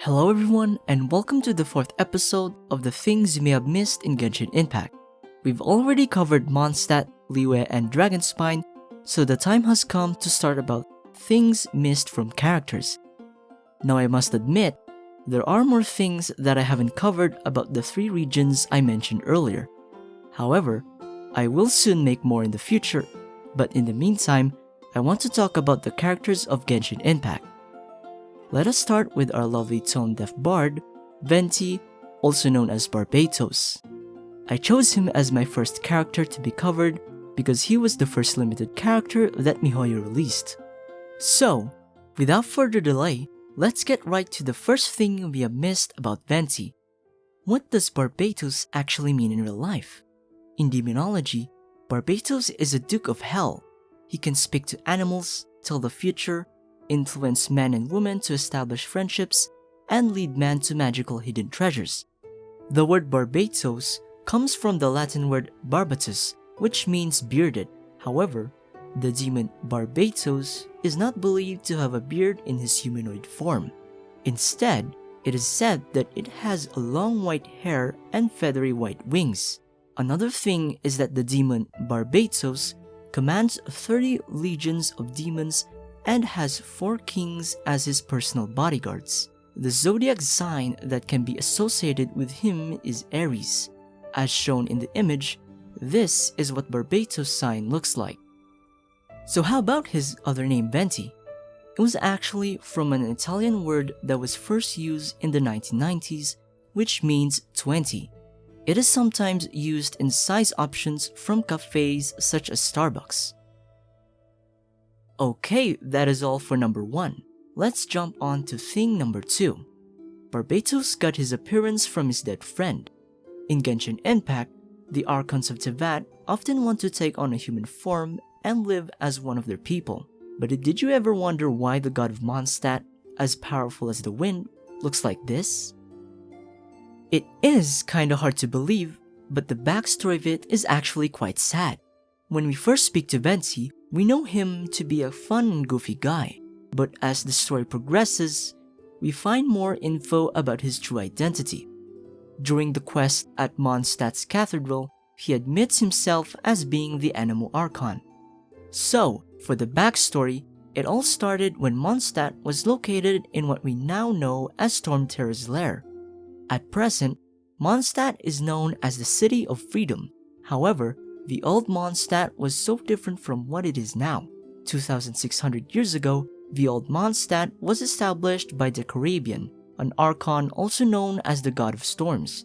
Hello everyone, and welcome to the 4th episode of the things you may have missed in Genshin Impact. We've already covered Mondstadt, Liyue, and Dragonspine, so the time has come to start about things missed from characters. Now I must admit, there are more things that I haven't covered about the 3 regions I mentioned earlier. However, I will soon make more in the future, but in the meantime, I want to talk about the characters of Genshin Impact. Let us start with our lovely tone-deaf bard, Venti, also known as Barbatos. I chose him as my first character to be covered because he was the first limited character that MiHoYo released. So, without further delay, let's get right to the first thing we have missed about Venti. What does Barbatos actually mean in real life? In demonology, Barbatos is a Duke of Hell. He can speak to animals, tell the future, influence men and women to establish friendships, and lead man to magical hidden treasures. The word Barbatos comes from the Latin word barbatus, which means bearded. However, the demon Barbatos is not believed to have a beard in his humanoid form. Instead, it is said that it has a long white hair and feathery white wings. Another thing is that the demon Barbatos commands 30 legions of demons and has 4 kings as his personal bodyguards. The zodiac sign that can be associated with him is Aries. As shown in the image, this is what Barbatos' sign looks like. So how about his other name Venti? It was actually from an Italian word that was first used in the 1990s, which means 20. It is sometimes used in size options from cafes such as Starbucks. Okay, that is all for number 1. Let's jump on to thing number 2. Barbatos got his appearance from his dead friend. In Genshin Impact, the Archons of Teyvat often want to take on a human form and live as one of their people. But did you ever wonder why the god of Mondstadt, as powerful as the wind, looks like this? It is kinda hard to believe, but the backstory of it is actually quite sad. When we first speak to Venti, we know him to be a fun and goofy guy, but as the story progresses, we find more info about his true identity. During the quest at Mondstadt's cathedral, he admits himself as being the Animal Archon. So, for the backstory, it all started when Mondstadt was located in what we now know as Stormterror's lair. At present, Mondstadt is known as the City of Freedom. However, the old Mondstadt was so different from what it is now. 2,600 years ago, the old Mondstadt was established by Decarabian, an Archon also known as the God of Storms.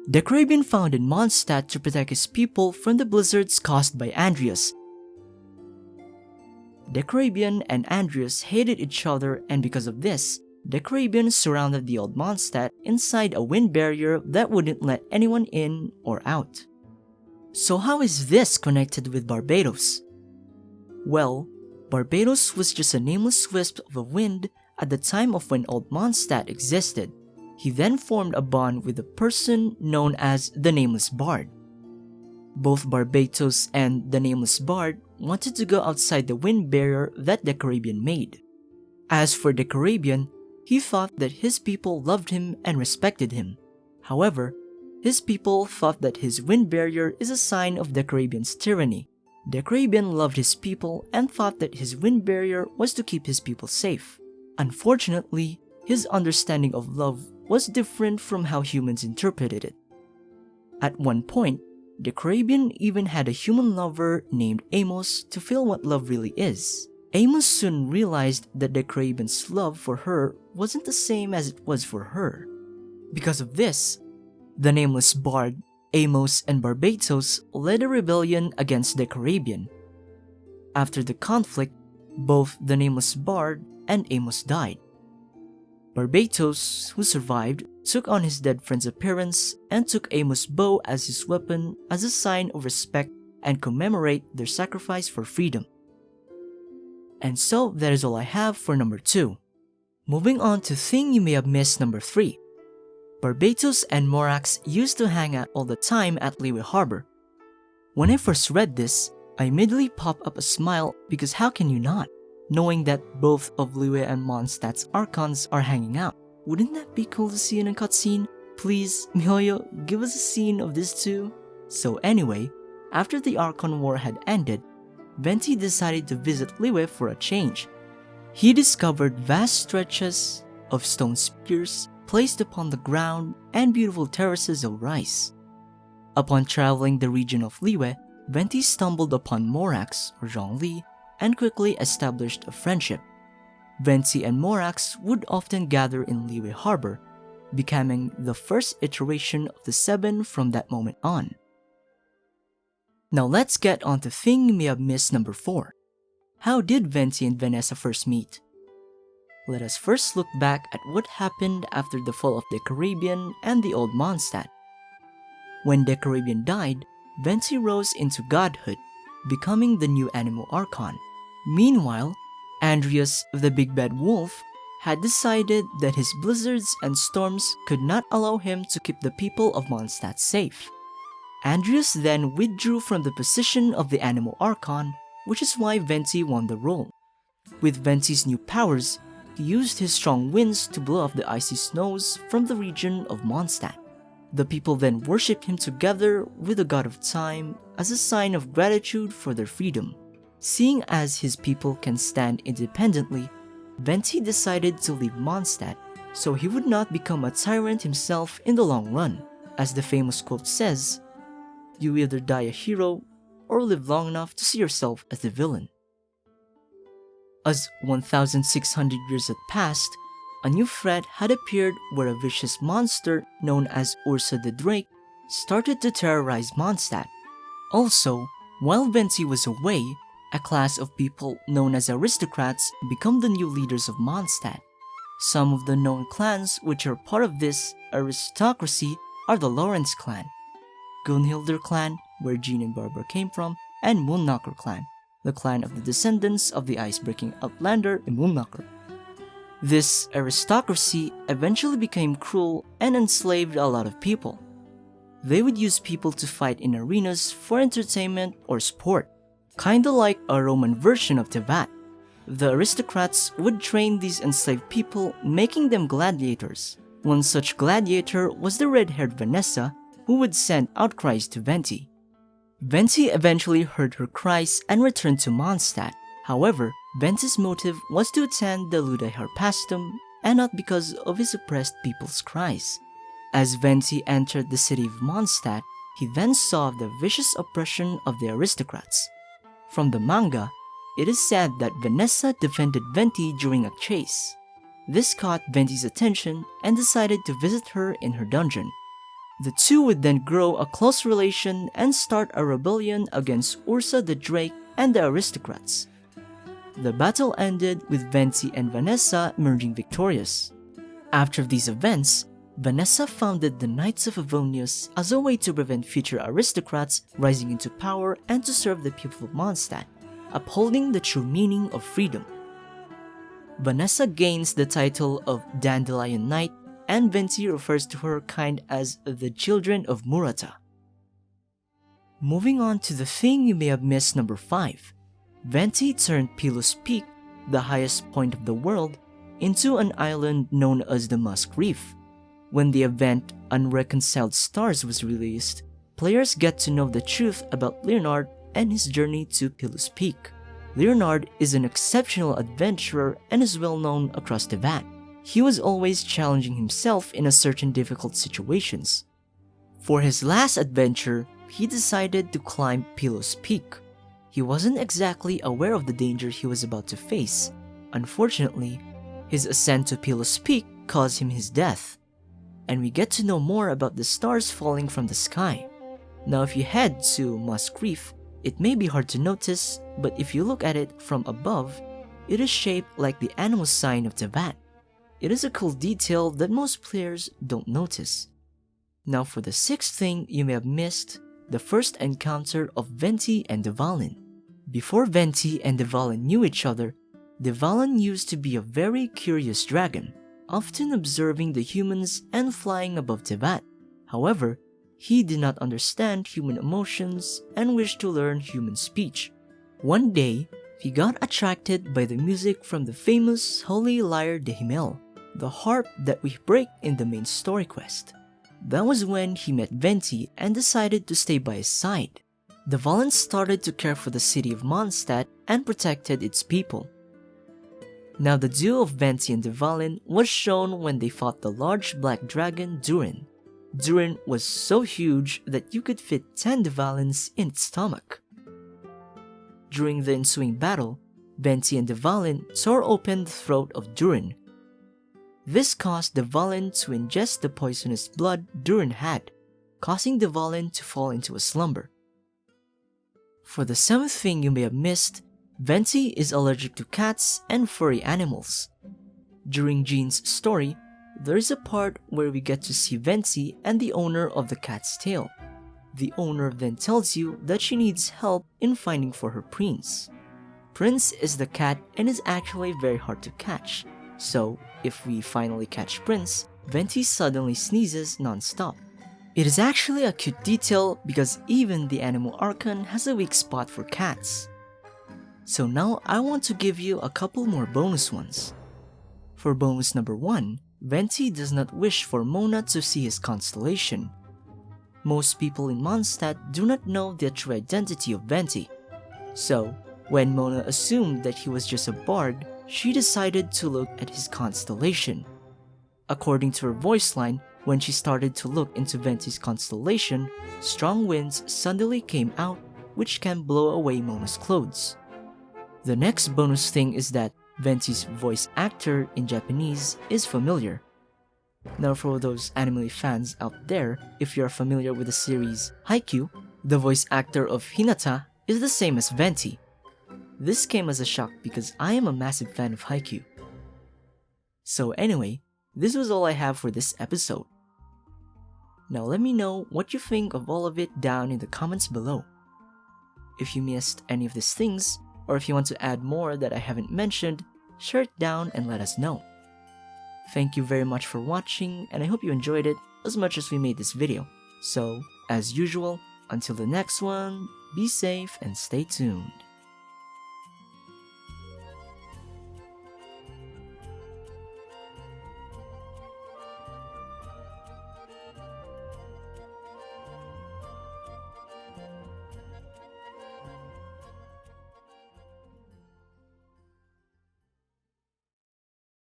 Decarabian founded Mondstadt to protect his people from the blizzards caused by Andrias. Decarabian and Andrias hated each other, and because of this, Decarabian surrounded the old Mondstadt inside a wind barrier that wouldn't let anyone in or out. So how is this connected with Barbatos? Well, Barbatos was just a nameless wisp of a wind at the time of when old Mondstadt existed. He then formed a bond with a person known as the Nameless Bard. Both Barbatos and the Nameless Bard wanted to go outside the wind barrier that Decarabian made. As for Decarabian, he thought that his people loved him and respected him. However, his people thought that his wind barrier is a sign of Decarabian's tyranny. Decarabian loved his people and thought that his wind barrier was to keep his people safe. Unfortunately, his understanding of love was different from how humans interpreted it. At one point, Decarabian even had a human lover named Amos to feel what love really is. Amos soon realized that Decarabian's love for her wasn't the same as it was for her. Because of this, the Nameless Bard, Amos, and Barbatos led a rebellion against Decarabian. After the conflict, both the Nameless Bard and Amos died. Barbatos, who survived, took on his dead friend's appearance and took Amos' bow as his weapon as a sign of respect and commemorate their sacrifice for freedom. And so that is all I have for number 2. Moving on to thing you may have missed number 3. Barbatos and Morax used to hang out all the time at Liyue Harbor. When I first read this, I immediately popped up a smile because how can you not, knowing that both of Liyue and Mondstadt's Archons are hanging out. Wouldn't that be cool to see in a cutscene? Please, MiHoYo, give us a scene of this too. So anyway, after the Archon War had ended, Venti decided to visit Liyue for a change. He discovered vast stretches of stone spears placed upon the ground and beautiful terraces of rice. Upon traveling the region of Liyue, Venti stumbled upon Morax or Zhongli and quickly established a friendship. Venti and Morax would often gather in Liyue Harbor, becoming the first iteration of the Seven from that moment on. Now let's get on to thing you may have missed number 4. How did Venti and Vanessa first meet? Let us first look back at what happened after the fall of Decarabian and the old Mondstadt. When Decarabian died, Venti rose into godhood, becoming the new Anemo Archon. Meanwhile, Andreas, the Big Bad Wolf, had decided that his blizzards and storms could not allow him to keep the people of Mondstadt safe. Andreas then withdrew from the position of the Anemo Archon, which is why Venti won the role. With Venti's new powers, he used his strong winds to blow off the icy snows from the region of Mondstadt. The people then worshipped him together with the god of time as a sign of gratitude for their freedom. Seeing as his people can stand independently, Venti decided to leave Mondstadt so he would not become a tyrant himself in the long run. As the famous quote says, "You either die a hero or live long enough to see yourself as the villain." As 1,600 years had passed, a new threat had appeared where a vicious monster known as Ursa the Drake started to terrorize Mondstadt. Also, while Venti was away, a class of people known as aristocrats become the new leaders of Mondstadt. Some of the known clans which are part of this aristocracy are the Lawrence clan, Gunhilder clan, where Jean and Barbara came from, and Moonknocker clan, the clan of the descendants of the ice-breaking outlander Moonknocker. This aristocracy eventually became cruel and enslaved a lot of people. They would use people to fight in arenas for entertainment or sport, kinda like a Roman version of Tevat. The aristocrats would train these enslaved people, making them gladiators. One such gladiator was the red-haired Vanessa, who would send outcries to Venti. Venti eventually heard her cries and returned to Mondstadt. However, Venti's motive was to attend the Ludai Harpastum and not because of his oppressed people's cries. As Venti entered the city of Mondstadt, he then saw the vicious oppression of the aristocrats. From the manga, it is said that Vanessa defended Venti during a chase. This caught Venti's attention and decided to visit her in her dungeon. The two would then grow a close relation and start a rebellion against Ursa the Drake and the aristocrats. The battle ended with Venti and Vanessa emerging victorious. After these events, Vanessa founded the Knights of Avonius as a way to prevent future aristocrats rising into power and to serve the people of Mondstadt, upholding the true meaning of freedom. Vanessa gains the title of Dandelion Knight, and Venti refers to her kind as the Children of Murata. Moving on to the thing you may have missed number 5. Venti turned Pilus Peak, the highest point of the world, into an island known as the Musk Reef. When the event Unreconciled Stars was released, players get to know the truth about Leonard and his journey to Pilus Peak. Leonard is an exceptional adventurer and is well known across the Vat. He was always challenging himself in certain difficult situations. For his last adventure, he decided to climb Pilus Peak. He wasn't exactly aware of the danger he was about to face. Unfortunately, his ascent to Pilus Peak caused him his death. And we get to know more about the stars falling from the sky. Now if you head to Musk Reef, it may be hard to notice, but if you look at it from above, it is shaped like the animal sign of Tevat. It is a cool detail that most players don't notice. Now for the 6th thing you may have missed, the first encounter of Venti and Dvalin. Before Venti and Dvalin knew each other, Dvalin used to be a very curious dragon, often observing the humans and flying above Tevat. However, he did not understand human emotions and wished to learn human speech. One day, he got attracted by the music from the famous Holy Lyre de Himmel, the harp that we break in the main story quest. That was when he met Venti and decided to stay by his side. The Valens started to care for the city of Mondstadt and protected its people. Now the duo of Venti and the Valen was shown when they fought the large black dragon Durin. Durin was so huge that you could fit 10 Valens in its stomach. During the ensuing battle, Venti and the Valen tore open the throat of Durin. This caused the Valen to ingest the poisonous blood Durin had, causing the Valen to fall into a slumber. For the 7th thing you may have missed, Venti is allergic to cats and furry animals. During Jean's story, there is a part where we get to see Venti and the owner of the cat's tail. The owner then tells you that she needs help in finding for her Prince. Prince is the cat and is actually very hard to catch, so if we finally catch Prince, Venti suddenly sneezes non-stop. It is actually a cute detail because even the Animal Archon has a weak spot for cats. So now I want to give you a couple more bonus ones. For bonus number 1, Venti does not wish for Mona to see his constellation. Most people in Mondstadt do not know the true identity of Venti. So, when Mona assumed that he was just a bard, she decided to look at his constellation. According to her voice line, when she started to look into Venti's constellation, strong winds suddenly came out which can blow away Mona's clothes. The next bonus thing is that Venti's voice actor in Japanese is familiar. Now for those anime fans out there, if you're familiar with the series Haikyuu, the voice actor of Hinata is the same as Venti. This came as a shock because I am a massive fan of Haikyuu. So anyway, this was all I have for this episode. Now let me know what you think of all of it down in the comments below. If you missed any of these things, or if you want to add more that I haven't mentioned, share it down and let us know. Thank you very much for watching, and I hope you enjoyed it as much as we made this video. So, as usual, until the next one, be safe and stay tuned.